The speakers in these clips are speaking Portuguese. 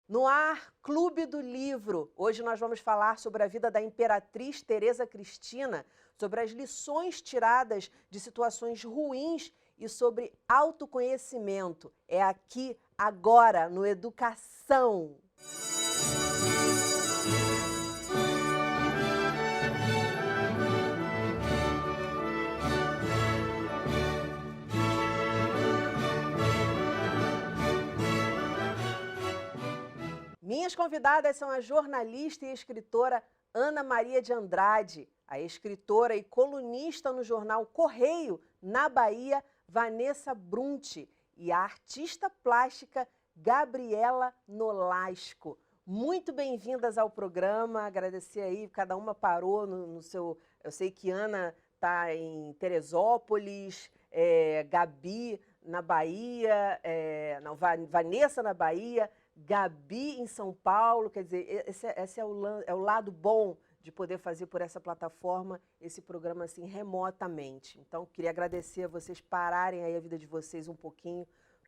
No ar, Clube do Livro. Hoje nós vamos falar sobre a vida da Imperatriz Teresa Cristina, sobre as lições tiradas de situações ruins e sobre autoconhecimento. É aqui, agora, no Educação. Minhas convidadas são a jornalista e escritora Ana Maria de Andrade, a escritora e colunista no jornal Correio, na Bahia, Vanessa Brunti, e a artista plástica Gabriela Nolasco. Muito bem-vindas ao programa, agradecer aí, cada uma parou no seu... Eu sei que Ana está em Teresópolis, Gabi na Bahia, não, Vanessa na Bahia, Gabi em São Paulo, quer dizer, esse é o lado bom de poder fazer por essa plataforma esse programa assim remotamente. Então, queria agradecer a vocês pararem aí a vida de vocês um pouquinho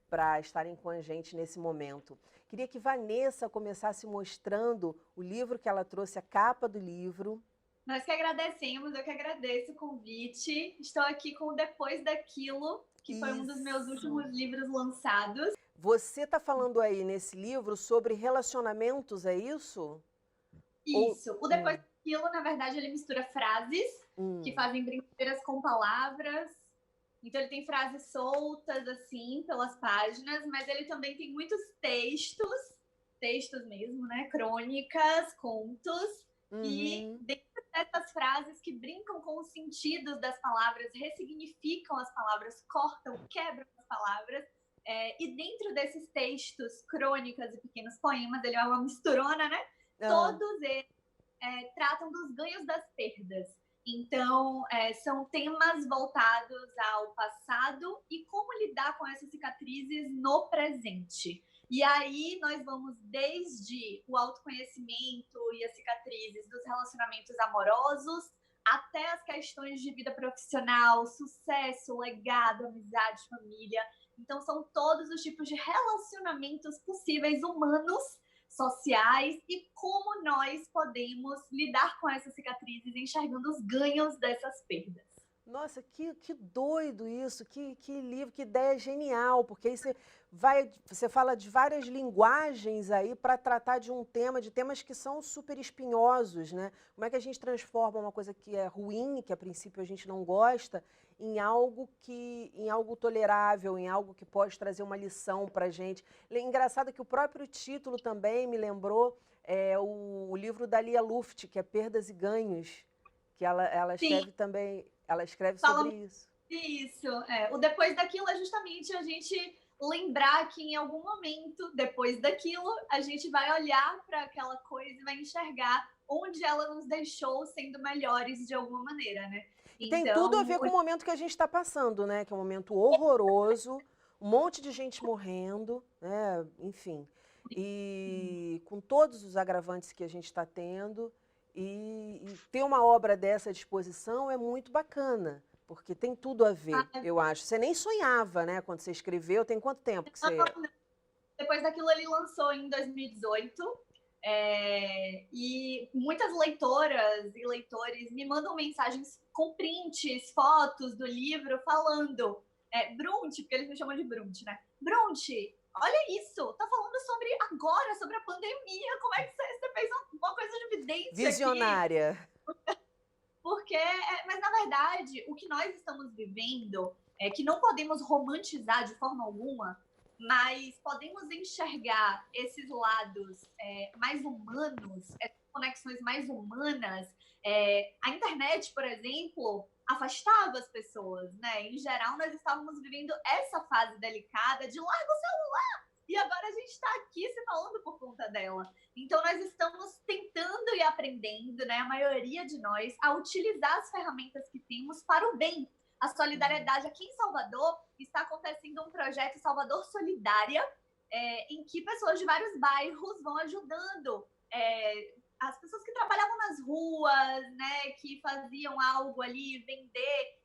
para estarem com a gente nesse momento. Queria que Vanessa começasse mostrando o livro que ela trouxe, a capa do livro. Nós que agradecemos, eu que agradeço o convite. Estou aqui com o Depois daquilo, que foi um dos meus últimos livros lançados. Você está falando aí nesse livro sobre relacionamentos, é isso? Isso. O Depois daquilo, na verdade, ele mistura frases que fazem brincadeiras com palavras. Então, ele tem frases soltas, assim, pelas páginas, mas ele também tem muitos textos mesmo, né? Crônicas, contos. E dentro dessas frases que brincam com os sentidos das palavras, ressignificam as palavras, cortam, quebram as palavras. E dentro desses textos, crônicas e pequenos poemas, ele é uma misturona, né? Todos eles tratam dos ganhos das perdas. Então, são temas voltados ao passado e como lidar com essas cicatrizes no presente. E aí nós vamos desde o autoconhecimento e as cicatrizes dos relacionamentos amorosos até as questões de vida profissional, sucesso, legado, amizade, família. Então, são todos os tipos de relacionamentos possíveis humanos, sociais, e como nós podemos lidar com essas cicatrizes, enxergando os ganhos dessas perdas. Nossa, que doido isso, que livro, que ideia genial, porque aí você fala de várias linguagens aí para tratar de um tema, de temas que são super espinhosos, né? Como é que a gente transforma uma coisa que é ruim, que a princípio a gente não gosta, em algo tolerável, em algo que pode trazer uma lição para a gente. Engraçado que o próprio título também me lembrou o livro da Lia Luft, que é Perdas e Ganhos, que ela escreve também, ela escreve sobre isso. Isso, o depois daquilo é justamente a gente lembrar que em algum momento, depois daquilo, a gente vai olhar para aquela coisa e vai enxergar onde ela nos deixou sendo melhores de alguma maneira, né? E tem tudo a Então, ver com o momento que a gente está passando, né? Que é um momento horroroso, um monte de gente morrendo, né? Enfim. E com todos os agravantes que a gente está tendo. E ter uma obra dessa à disposição é muito bacana, porque tem tudo a ver, eu acho. Você nem sonhava, né? Quando você escreveu, tem quanto tempo que você... Depois daquilo ele lançou em 2018. E muitas leitoras e leitores me mandam mensagens com prints, fotos do livro, falando Brunti, porque eles me chamam de Brunti, né? Brunti, olha isso, tá falando sobre agora, sobre a pandemia, como é que você fez uma coisa de evidência Visionária. Aqui? Porque, mas na verdade, o que nós estamos vivendo é que não podemos romantizar de forma alguma, mas podemos enxergar esses lados mais humanos, essas conexões mais humanas. A internet, por exemplo, afastava as pessoas, né? Em geral, nós estávamos vivendo essa fase delicada de larga o celular, e agora a gente está aqui se falando por conta dela. Então, nós estamos tentando e aprendendo, né, a maioria de nós, a utilizar as ferramentas que temos para o bem. A solidariedade aqui em Salvador está acontecendo um projeto Salvador Solidária, em que pessoas de vários bairros vão ajudando as pessoas que trabalhavam nas ruas, né, que faziam algo ali, vender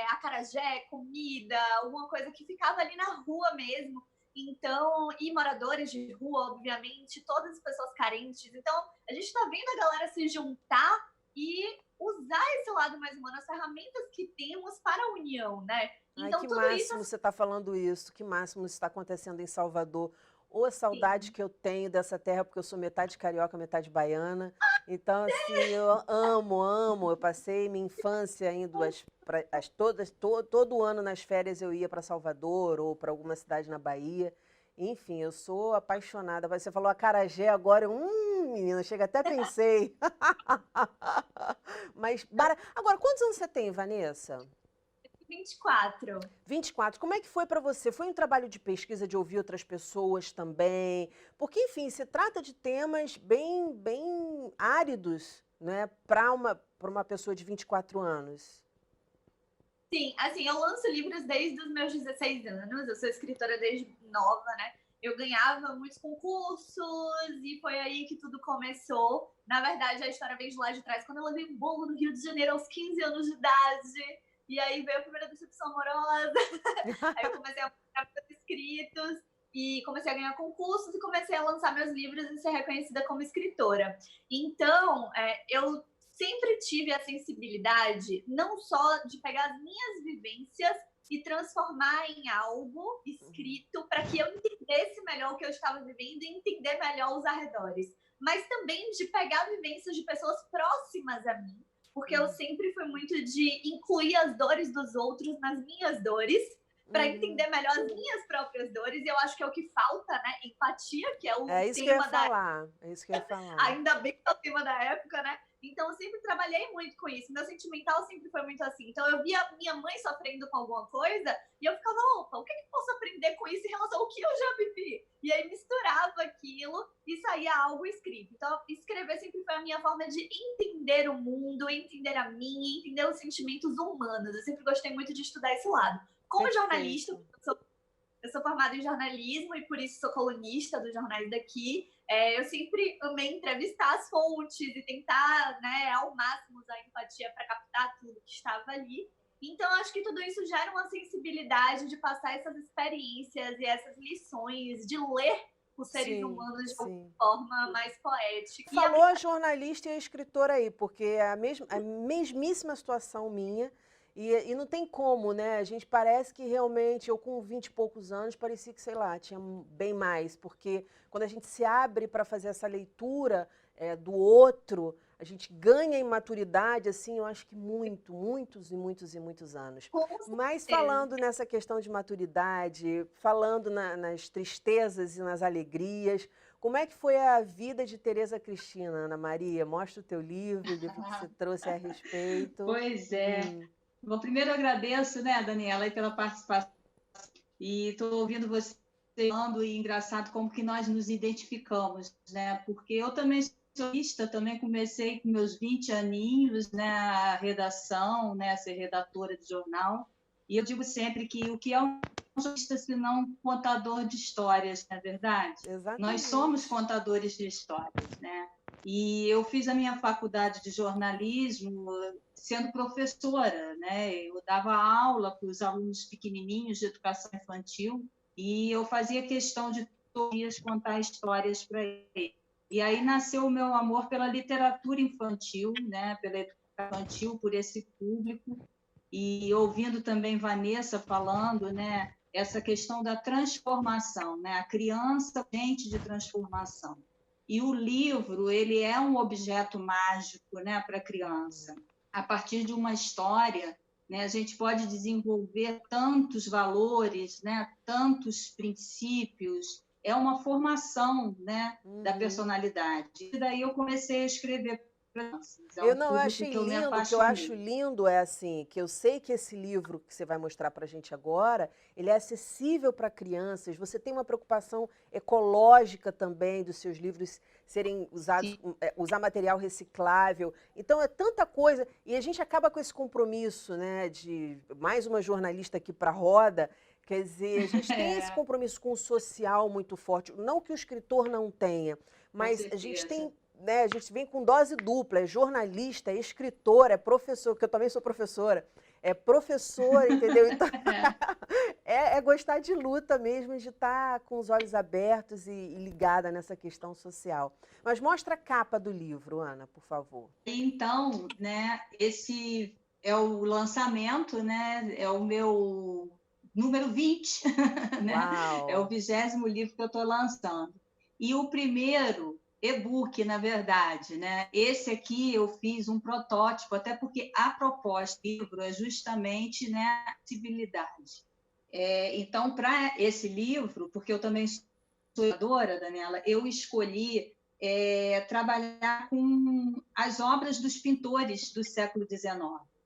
acarajé, comida, alguma coisa que ficava ali na rua mesmo. Então, e moradores de rua, obviamente, todas as pessoas carentes. Então, a gente está vendo a galera se juntar e usar esse lado mais humano, as ferramentas que temos para a união, né? Ai, Então, que tudo isso máximo você está falando isso, que máximo isso está acontecendo em Salvador. Ou a saudade assim, que eu tenho dessa terra, porque eu sou metade carioca, metade baiana. Então, assim, eu amo, amo. Eu passei minha infância indo todo ano nas férias eu ia para Salvador ou para alguma cidade na Bahia. Enfim, eu sou apaixonada. Você falou acarajé agora, menina, chega até pensei. Mas, agora, quantos anos você tem, Vanessa? 24. 24. Como é que foi para você? Foi um trabalho de pesquisa, de ouvir outras pessoas também? Porque, enfim, se trata de temas bem áridos, né, para uma pessoa de 24 anos. Sim, assim, eu lanço livros desde os meus 16 anos, eu sou escritora desde nova, né? Eu ganhava muitos concursos e foi aí que tudo começou. Na verdade, a história vem de lá de trás, quando eu levei um bolo no Rio de Janeiro aos 15 anos de idade. E aí veio a primeira decepção amorosa. Aí eu comecei a mostrar meus escritos e comecei a ganhar concursos e comecei a lançar meus livros e ser reconhecida como escritora. Então, eu sempre tive a sensibilidade não só de pegar as minhas vivências e transformar em algo escrito para que eu entendesse melhor o que eu estava vivendo e entender melhor os arredores, mas também de pegar vivências de pessoas próximas a mim, porque eu sempre fui muito de incluir as dores dos outros nas minhas dores, para entender melhor as minhas próprias dores, e eu acho que é o que falta, né? Empatia, que é o É isso que eu ia tema da falar. É isso que eu ia falar. ainda bem que é o tema da época, né? Então, eu sempre trabalhei muito com isso. Meu sentimental sempre foi muito assim. Então, eu via minha mãe sofrendo com alguma coisa e eu ficava, opa, o que eu posso aprender com isso em relação ao que eu já vivi? E aí, misturava aquilo e saía algo escrito. Então, escrever sempre foi a minha forma de entender o mundo, entender a mim, entender os sentimentos humanos. Eu sempre gostei muito de estudar esse lado. Como jornalista, eu sou formada em jornalismo e por isso sou colunista dos jornais daqui. Eu sempre amei entrevistar as fontes e tentar, né, ao máximo usar a empatia para captar tudo que estava ali. Então, acho que tudo isso gera uma sensibilidade de passar essas experiências e essas lições, de ler os seres humanos de uma forma mais poética. Falou a jornalista e a escritora aí, porque é a mesmíssima situação minha. E não tem como, né? A gente parece que realmente, eu com 20 e poucos anos, parecia que, sei lá, tinha bem mais. Porque quando a gente se abre para fazer essa leitura do outro, a gente ganha em maturidade, assim, eu acho que muitos anos. Mas falando nessa questão de maturidade, falando nas tristezas e nas alegrias, como é que foi a vida de Tereza Cristina, Ana Maria? Mostra o teu livro, o livro que você trouxe a respeito. Pois é. Bom, primeiro eu agradeço, né, Daniela, aí pela participação. E estou ouvindo você falando, e engraçado como que nós nos identificamos, né? Porque eu também sou jornalista, também comecei com meus 20 aninhos, né, a redação, né, a ser redatora de jornal. E eu digo sempre que o que é um jornalista se não um contador de histórias, não é verdade? Exatamente. Nós somos contadores de histórias, né? E eu fiz a minha faculdade de jornalismo sendo professora, né? Eu dava aula para os alunos pequenininhos de educação infantil e eu fazia questão de todos os dias contar histórias para eles. E aí nasceu o meu amor pela literatura infantil, né? Pela educação infantil, por esse público. E ouvindo também Vanessa falando, né? Essa questão da transformação, né? A criança agente de transformação. E o livro, ele é um objeto mágico, né, para a criança. A partir de uma história, né, a gente pode desenvolver tantos valores, né, tantos princípios. É uma formação, né, da personalidade. E daí eu comecei a escrever para crianças. Eu achei lindo, o que eu acho lindo é assim, que eu sei que esse livro que você vai mostrar para a gente agora, ele é acessível para crianças, você tem uma preocupação ecológica também dos seus livros serem usados, usar material reciclável, então é tanta coisa, e a gente acaba com esse compromisso, né, de mais uma jornalista aqui para a roda, quer dizer, a gente tem esse compromisso com o social muito forte, não que o escritor não tenha, mas a gente tem... Né, a gente vem com dose dupla, é jornalista, é escritora, é professor, porque eu também sou professora, é professora, entendeu? Então, é gostar de luta mesmo, de estar com os olhos abertos e ligada nessa questão social. Mas mostra a capa do livro, Ana, por favor. Então, né, esse é o lançamento, né, é o meu número 20, né? É o Uau! 20º livro que eu estou lançando. E o primeiro e-book, na verdade, né? Esse aqui eu fiz um protótipo, até porque a proposta do livro é justamente, né, a acessibilidade. Então, para esse livro, porque eu também sou educadora, Daniela, eu escolhi trabalhar com as obras dos pintores do século XIX.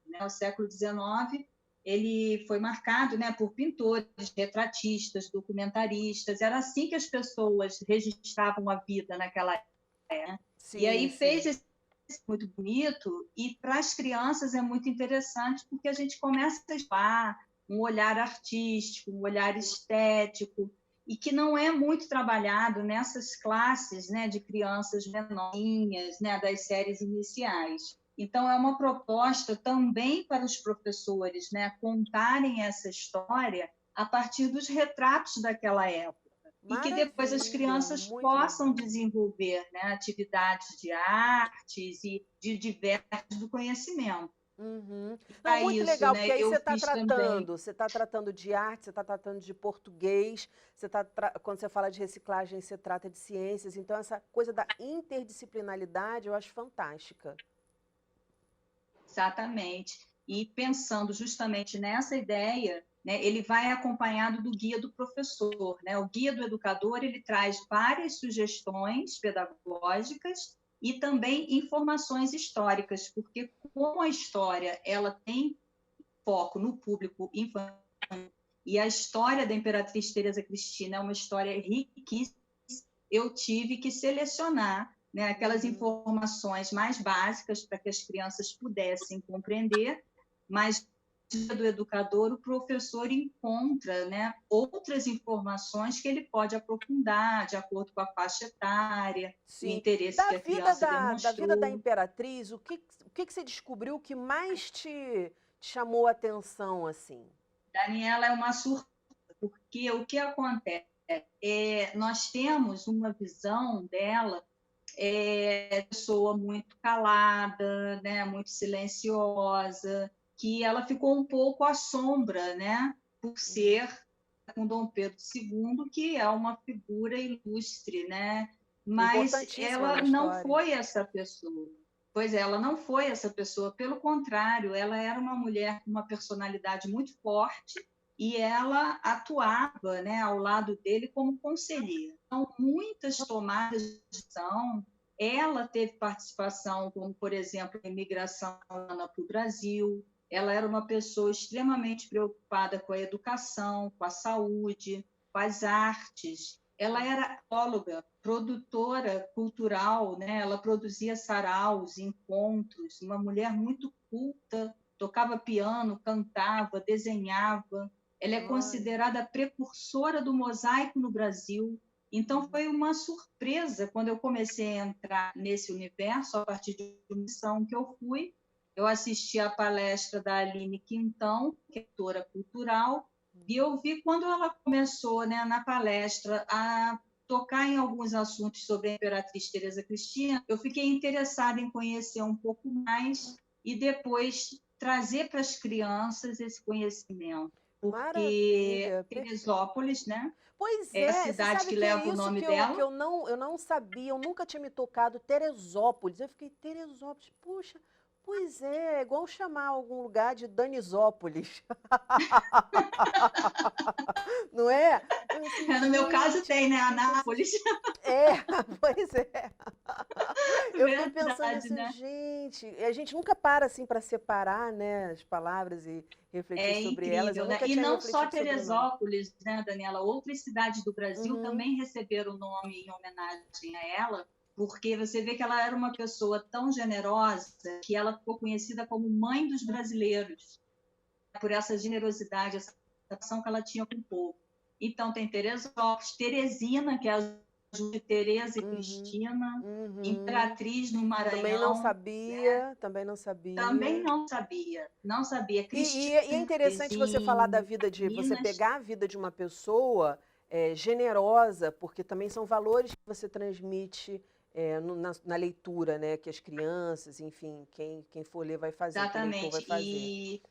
Né? O século XIX ele foi marcado, né, por pintores, retratistas, documentaristas. Era assim que as pessoas registravam a vida naquela época. Né? Sim, E aí fez sim. esse muito bonito, e para as crianças é muito interessante, porque a gente começa a explorar um olhar artístico, um olhar estético, e que não é muito trabalhado nessas classes, né, de crianças menorinhas, né, das séries iniciais. Então, é uma proposta também para os professores, né, contarem essa história a partir dos retratos daquela época. E que depois as Maravilha, crianças muito possam legal. desenvolver, né, atividades de artes e de diversos do conhecimento. Uhum. Não, Para muito isso, legal, né, porque aí eu fiz também. você está tratando de arte, você está tratando de português, quando você fala de reciclagem, você trata de ciências, então essa coisa da interdisciplinaridade eu acho fantástica. Exatamente. E pensando justamente nessa ideia, né, ele vai acompanhado do guia do professor. Né? O guia do educador ele traz várias sugestões pedagógicas e também informações históricas, porque como a história ela tem foco no público infantil e a história da Imperatriz Teresa Cristina é uma história riquíssima, eu tive que selecionar, né, aquelas informações mais básicas para que as crianças pudessem compreender, mas do educador, o professor encontra, né, outras informações que ele pode aprofundar de acordo com a faixa etária, o Sim. interesse que a criança Da vida da demonstrou. Imperatriz, o que que você descobriu que mais te chamou a atenção, assim? Daniela é uma surpresa, porque o que acontece? Nós temos uma visão dela, pessoa muito calada, né, muito silenciosa, que ela ficou um pouco à sombra, né, por ser com Dom Pedro II, que é uma figura ilustre, né, mas Importantíssima na ela não história. foi essa pessoa. Pois é, ela não foi essa pessoa, pelo contrário, ela era uma mulher com uma personalidade muito forte e ela atuava, né, ao lado dele como conselheira. Então, muitas tomadas de decisão, ela teve participação, como, por exemplo, a imigração para o Brasil. Ela era uma pessoa extremamente preocupada com a educação, com a saúde, com as artes. Ela era bióloga, produtora cultural, né? Ela produzia saraus, encontros, uma mulher muito culta, tocava piano, cantava, desenhava. Ela é Olha. considerada a precursora do mosaico no Brasil. Então, foi uma surpresa quando eu comecei a entrar nesse universo, a partir de uma missão que eu fui. Eu assisti a palestra da Aline Quintão, que é autora cultural, e eu vi quando ela começou, né, na palestra a tocar em alguns assuntos sobre a Imperatriz Teresa Cristina, eu fiquei interessada em conhecer um pouco mais e depois trazer para as crianças esse conhecimento, porque Maravilha, perfeito. Teresópolis, né, Pois é a é, você cidade sabe que que é leva o isso nome que dela. eu não sabia, eu nunca tinha me tocado, Teresópolis. Eu fiquei, Teresópolis, puxa, pois é igual chamar algum lugar de Danisópolis. Não é? Eu assim, No meu caso gente, tem, né, que coisa. Anápolis. É, pois é. Eu fiquei pensando Verdade, assim, né? gente, e a gente nunca para assim para separar, né, as palavras e refletir É sobre elas. Eu incrível, né? nunca E tinha não só refletido sobre o nome. Teresópolis, né, Daniela? Outras cidades do Brasil Uhum. também receberam o nome em homenagem a ela, porque você vê que ela era uma pessoa tão generosa que ela ficou conhecida como mãe dos brasileiros, por essa generosidade, essa ação que ela tinha com o povo. Então, tem Teresópolis, Teresina, que é a de Tereza e Cristina, Imperatriz no Maranhão. Também não sabia, né? Também não sabia. Também não sabia. E é interessante você falar da vida de... Você pegar a vida de uma pessoa generosa, porque também são valores que você transmite na leitura, né? Que as crianças, enfim, quem for ler vai fazer. Exatamente. Vai fazer.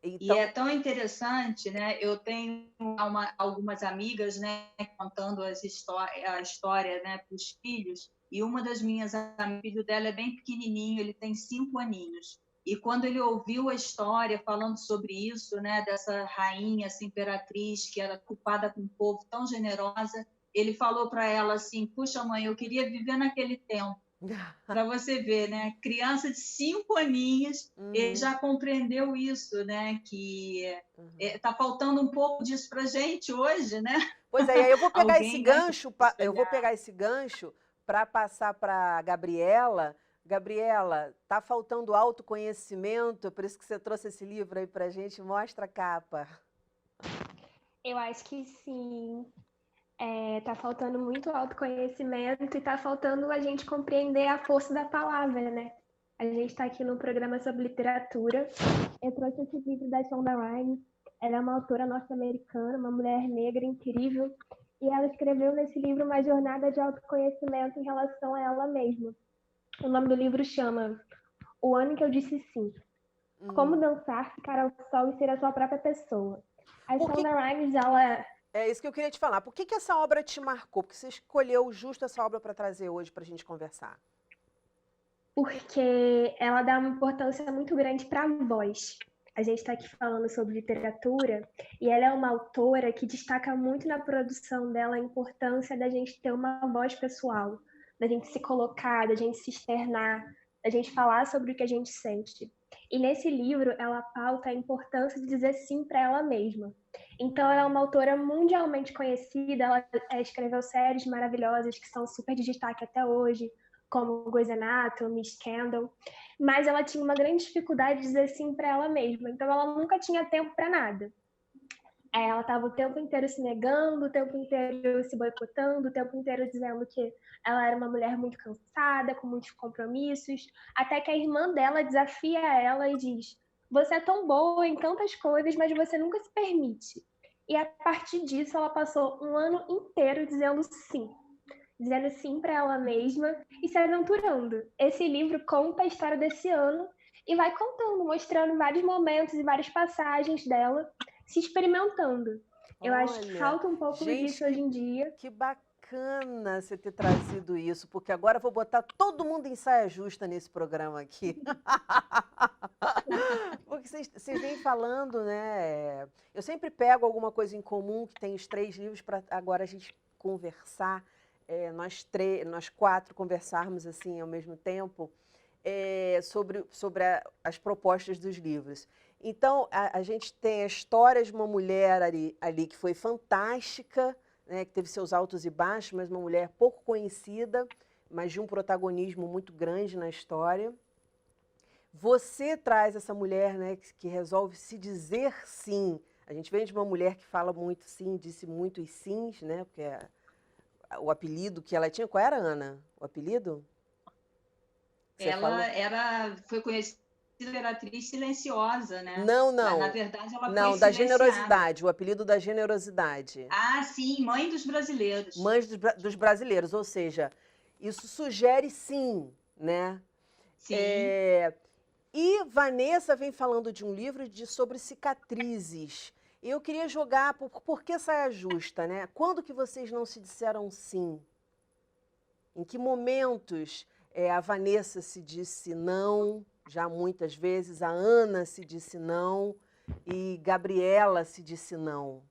Então... E é tão interessante, né? Eu tenho algumas amigas, né, contando a história, né, para os filhos, e uma das minhas amigas, o filho dela é bem pequenininho, ele tem 5 aninhos. E quando ele ouviu a história falando sobre isso, né, dessa rainha, essa imperatriz que era culpada com um povo tão generosa, ele falou para ela assim: puxa, mãe, eu queria viver naquele tempo. Para você ver, né? Criança de 5 aninhos, ele já compreendeu isso, né? Que tá faltando um pouco disso para gente hoje, né? Pois é, eu vou pegar esse gancho, vou pegar esse gancho para passar para a Gabriela. Gabriela, tá faltando autoconhecimento, por isso que você trouxe esse livro aí para a gente. Mostra a capa. Eu acho que sim. Tá faltando muito autoconhecimento e tá faltando a gente compreender a força da palavra, né? A gente está aqui no programa sobre literatura. Eu trouxe esse livro da Shonda Rhimes. Ela é uma autora norte-americana, uma mulher negra incrível, e ela escreveu nesse livro uma jornada de autoconhecimento em relação a ela mesma. O nome do livro chama O Ano em que Eu Disse Sim. Como dançar, ficar ao sol e ser a sua própria pessoa. A Shonda Rhimes, ela... É isso que eu queria te falar. Por que essa obra te marcou? Porque você escolheu justo essa obra para trazer hoje para a gente conversar. Porque ela dá uma importância muito grande para a voz. A gente está aqui falando sobre literatura e ela é uma autora que destaca muito na produção dela a importância da gente ter uma voz pessoal, da gente se colocar, da gente se externar, da gente falar sobre o que a gente sente. E nesse livro ela pauta a importância de dizer sim para ela mesma. Então ela é uma autora mundialmente conhecida, ela escreveu séries maravilhosas que são super de destaque até hoje, como Grey's Anatomy, Scandal, mas ela tinha uma grande dificuldade de dizer sim para ela mesma, então ela nunca tinha tempo para nada. Ela estava o tempo inteiro se negando, o tempo inteiro se boicotando, o tempo inteiro dizendo que ela era uma mulher muito cansada, com muitos compromissos, até que a irmã dela desafia ela e diz: você é tão boa em tantas coisas, mas você nunca se permite. E a partir disso ela passou um ano inteiro dizendo sim para ela mesma e se aventurando. Esse livro conta a história desse ano e vai contando, mostrando vários momentos e várias passagens dela se experimentando. Eu acho que falta um pouco disso hoje em dia. Que bacana você ter trazido isso, porque agora eu vou botar todo mundo em saia justa nesse programa aqui. Porque vocês vêm falando, né? Eu sempre pego alguma coisa em comum, que tem os 3 livros, para agora a gente conversar. Nós 4 conversarmos assim ao mesmo tempo sobre as propostas dos livros. Então, a gente tem a história de uma mulher ali que foi fantástica, né, que teve seus altos e baixos, mas uma mulher pouco conhecida, mas de um protagonismo muito grande na história. Você traz essa mulher, né, que resolve se dizer sim. A gente vem de uma mulher que fala muito sim, disse muitos sims, né, porque o apelido que ela tinha, qual era, Ana? O apelido? Ela foi conhecida Imperatriz Silenciosa, né? Não. Na verdade, ela não, foi da silenciada. generosidade, o apelido da generosidade. Ah, sim, Mãe dos Brasileiros. Mãe dos brasileiros, ou seja, isso sugere sim, né? Sim. E Vanessa vem falando de um livro sobre cicatrizes. Eu queria jogar, por que saia justa, né? Quando que vocês não se disseram sim? Em que momentos a Vanessa se disse não, já muitas vezes, a Ana se disse não e Gabriela se disse não.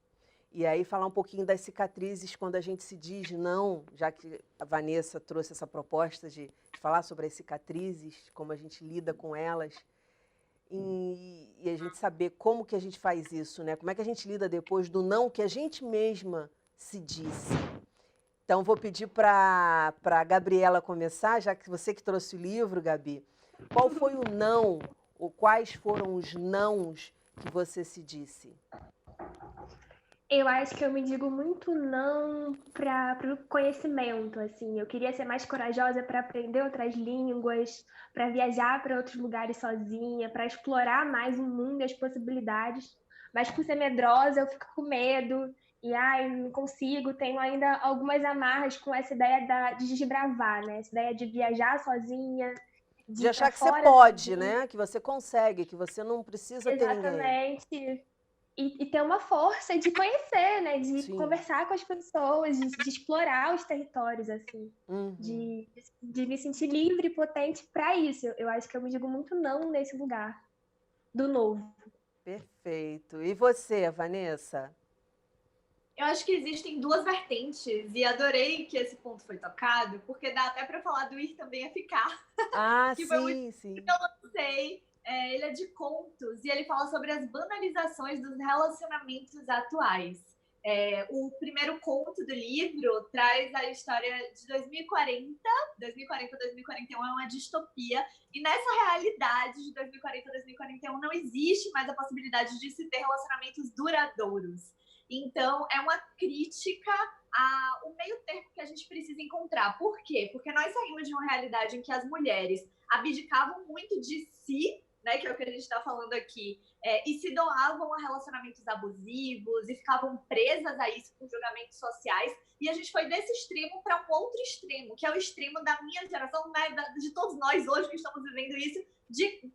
E aí falar um pouquinho das cicatrizes quando a gente se diz não, já que a Vanessa trouxe essa proposta de falar sobre as cicatrizes, como a gente lida com elas. E a gente saber como que a gente faz isso, né? Como é que a gente lida depois do não que a gente mesma se disse. Então, vou pedir para a Gabriela começar, já que você que trouxe o livro, Gabi. Qual foi o não, ou quais foram os nãos que você se disse? Eu acho que eu me digo muito não para o conhecimento, assim. Eu queria ser mais corajosa para aprender outras línguas, para viajar para outros lugares sozinha, para explorar mais o mundo e as possibilidades. Mas por ser medrosa, eu fico com medo e ai, não consigo. Tenho ainda algumas amarras com essa ideia de desbravar, né? Essa ideia de viajar sozinha, de De ir para achar que você fora pode, sozinha. né? Que você consegue, que você não precisa ter ninguém. Exatamente. E ter uma força de conhecer, né? De Sim. conversar com as pessoas, de explorar os territórios, assim. Uhum. De me sentir livre e potente para isso. Eu acho que eu me digo muito não nesse lugar do novo. Perfeito. E você, Vanessa? Eu acho que existem duas vertentes e adorei que esse ponto foi tocado, porque dá até para falar do Ir Também é Ficar, Ah, que foi um livro sim, que sim. eu lancei. Ele é de contos e ele fala sobre as banalizações dos relacionamentos atuais. O primeiro conto do livro traz a história de 2040, 2041 é uma distopia, e nessa realidade de 2040, 2041 não existe mais a possibilidade de se ter relacionamentos duradouros. Então, é uma crítica ao meio termo que a gente precisa encontrar. Por quê? Porque nós saímos de uma realidade em que as mulheres abdicavam muito de si, né, que é o que a gente está falando aqui, e se doavam a relacionamentos abusivos e ficavam presas a isso por julgamentos sociais. E a gente foi desse extremo para um outro extremo, que é o extremo da minha geração, né, de todos nós hoje que estamos vivendo isso,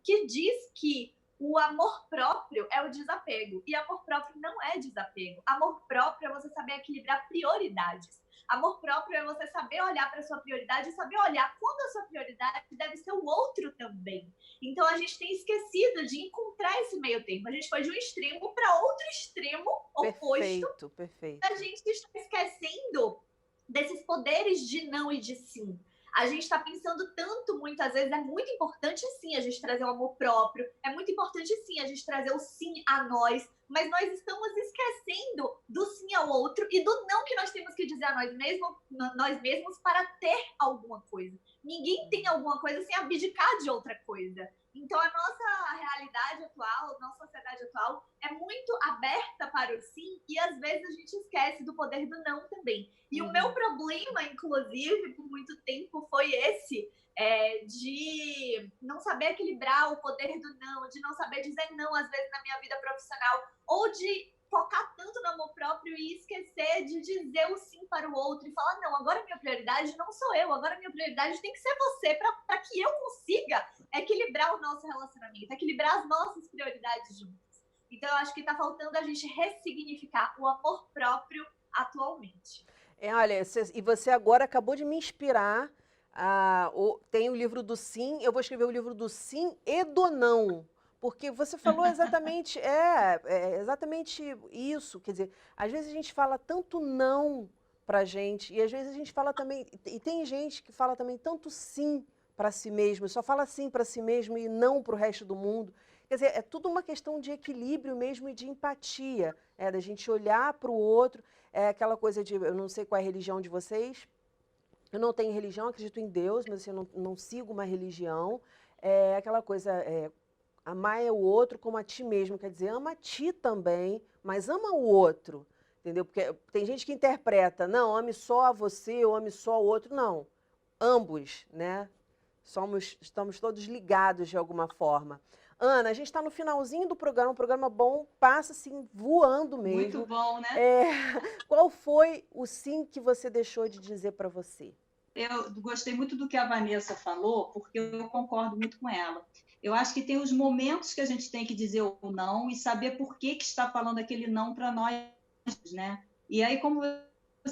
que diz que o amor próprio é o desapego. E amor próprio não é desapego. Amor próprio é você saber equilibrar prioridades. Amor próprio é você saber olhar para a sua prioridade e saber olhar quando a sua prioridade deve ser o outro também. Então a gente tem esquecido de encontrar esse meio termo. A gente foi de um extremo para outro extremo oposto. Perfeito, perfeito. A gente está esquecendo desses poderes de não e de sim. A gente está pensando tanto, muitas vezes, é muito importante sim a gente trazer o amor próprio, é muito importante sim a gente trazer o sim a nós, mas nós estamos esquecendo do sim ao outro e do não que nós temos que dizer a nós mesmos para ter alguma coisa. Ninguém tem alguma coisa sem abdicar de outra coisa. Então, a nossa realidade atual, a nossa sociedade atual, é muito aberta para o sim e, às vezes, a gente esquece do poder do não também. E o meu problema, inclusive, por muito tempo, foi esse, de não saber equilibrar o poder do não, de não saber dizer não, às vezes, na minha vida profissional, ou de focar tanto no amor próprio e esquecer de dizer o sim para o outro e falar, não, agora a minha prioridade não sou eu, agora a minha prioridade tem que ser você, para que eu consiga equilibrar o nosso relacionamento, equilibrar as nossas prioridades juntas. Então, eu acho que está faltando a gente ressignificar o amor próprio atualmente. Olha, e você agora acabou de me inspirar. Tem o livro do sim, eu vou escrever o livro do sim e do não. Porque você falou exatamente, exatamente isso. Quer dizer, às vezes a gente fala tanto não pra gente, e às vezes a gente fala também, e tem gente que fala também tanto sim para si mesmo, só fala sim para si mesmo e não para o resto do mundo. Quer dizer, é tudo uma questão de equilíbrio mesmo e de empatia, da gente olhar para o outro. É aquela coisa de, eu não sei qual é a religião de vocês, eu não tenho religião, acredito em Deus, mas assim, eu não sigo uma religião. É aquela coisa, amar é o outro como a ti mesmo, quer dizer, ama a ti também, mas ama o outro, entendeu? Porque tem gente que interpreta, não, ame só a você ou ame só o outro, não, ambos, né? Estamos todos ligados de alguma forma. Ana, a gente está no finalzinho do programa, um programa bom, passa assim, voando mesmo. Muito bom, né? Qual foi o sim que você deixou de dizer para você? Eu gostei muito do que a Vanessa falou, porque eu concordo muito com ela. Eu acho que tem os momentos que a gente tem que dizer o não e saber por que está falando aquele não para nós, né? E aí, como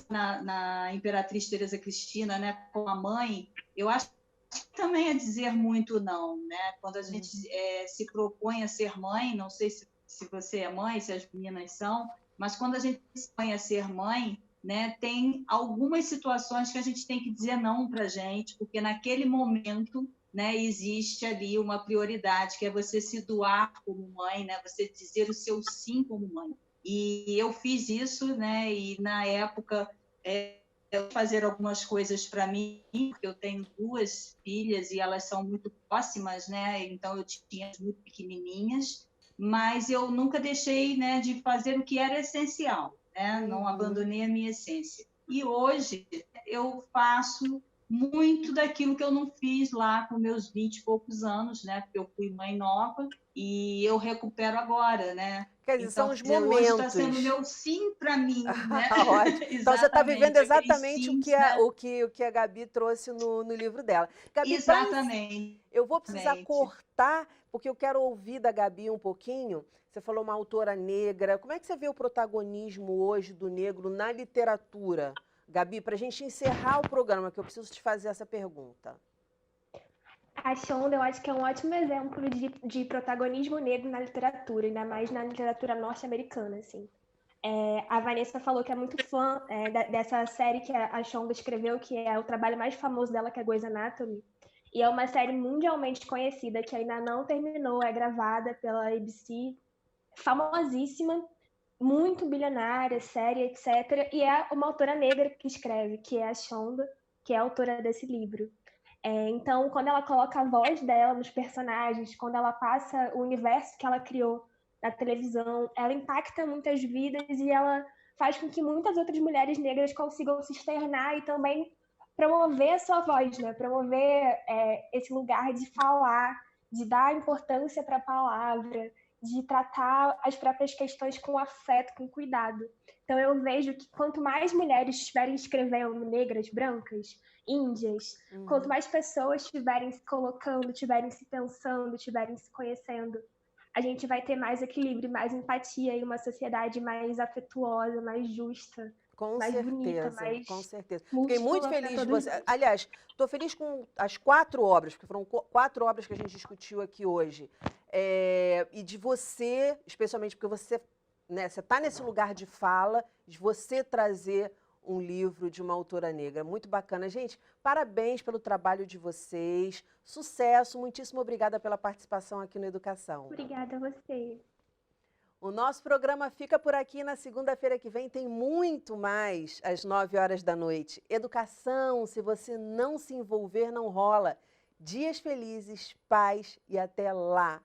na Imperatriz Teresa Cristina, né, com a mãe, eu acho que também é dizer muito não, né? Quando a gente se propõe a ser mãe, não sei se você é mãe, se as meninas são, mas quando a gente se propõe a ser mãe, né, tem algumas situações que a gente tem que dizer não para a gente, porque naquele momento, né, existe ali uma prioridade, que é você se doar como mãe, né, você dizer o seu sim como mãe. E eu fiz isso, né, e na época eu fazer algumas coisas para mim, porque eu tenho 2 filhas e elas são muito próximas, né, então eu tinha muito pequenininhas, mas eu nunca deixei, né, de fazer o que era essencial. né? Não abandonei a minha essência. E hoje eu faço muito daquilo que eu não fiz lá com meus 20 e poucos anos, né? Porque eu fui mãe nova e eu recupero agora, né? Quer dizer, Então, são os hoje está momentos. sendo meu sim para mim, né? Ótimo. Então você está vivendo exatamente sims, né? o que a Gabi trouxe no livro dela. Gabi, exatamente. eu vou precisar cortar, porque eu quero ouvir da Gabi um pouquinho. Você falou uma autora negra. Como é que você vê o protagonismo hoje do negro na literatura? Gabi, para a gente encerrar o programa, que eu preciso te fazer essa pergunta. A Shonda, eu acho que é um ótimo exemplo de protagonismo negro na literatura, ainda mais na literatura norte-americana, assim. A Vanessa falou que é muito fã dessa série que a Shonda escreveu, que é o trabalho mais famoso dela, que é Grey's Anatomy. E é uma série mundialmente conhecida, que ainda não terminou, é gravada pela ABC, famosíssima, muito bilionária, séria, etc. E é uma autora negra que escreve, que é a Shonda, que é a autora desse livro. Então, quando ela coloca a voz dela nos personagens, quando ela passa o universo que ela criou na televisão, ela impacta muitas vidas e ela faz com que muitas outras mulheres negras consigam se externar e também promover a sua voz, né? Promover esse lugar de falar, de dar importância para a palavra, de tratar as próprias questões com afeto, com cuidado. Então, eu vejo que quanto mais mulheres estiverem escrevendo, negras, brancas, índias, quanto mais pessoas estiverem se colocando, estiverem se pensando, estiverem se conhecendo, a gente vai ter mais equilíbrio, mais empatia e uma sociedade mais afetuosa, mais justa, mais bonita, mais... Com certeza. Fiquei muito feliz de você. Aliás, estou feliz com as 4 obras, porque foram 4 obras que a gente discutiu aqui hoje. E de você, especialmente porque você está nesse lugar de fala, de você trazer um livro de uma autora negra. Muito bacana. Gente, parabéns pelo trabalho de vocês. Sucesso. Muitíssimo obrigada pela participação aqui no Educação. Obrigada a você. O nosso programa fica por aqui. Na segunda-feira que vem tem muito mais, às 9 horas da noite. Educação, se você não se envolver, não rola. Dias felizes, paz e até lá.